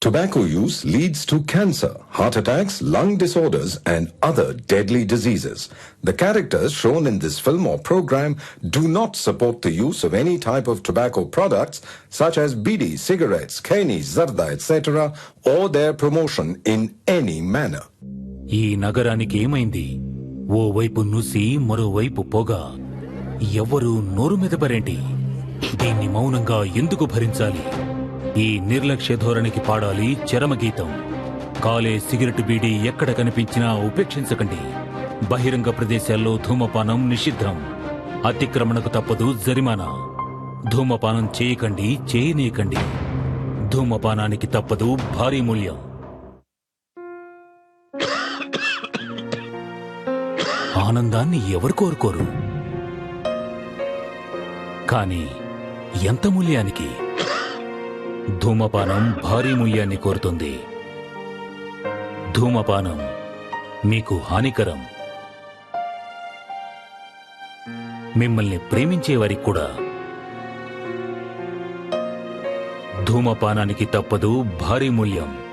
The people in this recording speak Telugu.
Tobacco use leads to cancer, heart attacks, lung disorders, and other deadly diseases. The characters shown in this film or program do not support the use of any type of tobacco products such as bidi, cigarettes, keni, zarda, etc., or their promotion in any manner. ఈ నగరానికి ఏమైంది? ఓ వైపు నుసి, మరోవైపు పొగ. ఎవ్వరూ నోరు మెదపరేంటి? దీన్ని మౌనంగా ఎందుకు భరించాలి? ఈ నిర్లక్ష్య ధోరణికి పాడాలి చరమగీతం. కాలే సిగరెట్ బీడీ ఎక్కడ కనిపించినా ఉపేక్షించకండి. బహిరంగ ప్రదేశాల్లో ధూమపానం నిషిద్ధం. అతిక్రమణకు తప్పదు జరిమానా. ధూమపానం చేయకండి, చేయనీయకండి. ధూమపానానికి తప్పదు భారీ మూల్యం. ఆనందాన్ని ఎవరు కోరుకోరు? కానీ ఎంత మూల్యానికి? ధూమపానం భారీ మూల్యాన్ని కోరుతుంది. ధూమపానం మీకు హానికరం. మిమ్మల్ని ప్రేమించేవారికి కూడా. ధూమపానానికి తప్పదు భారీ మూల్యం.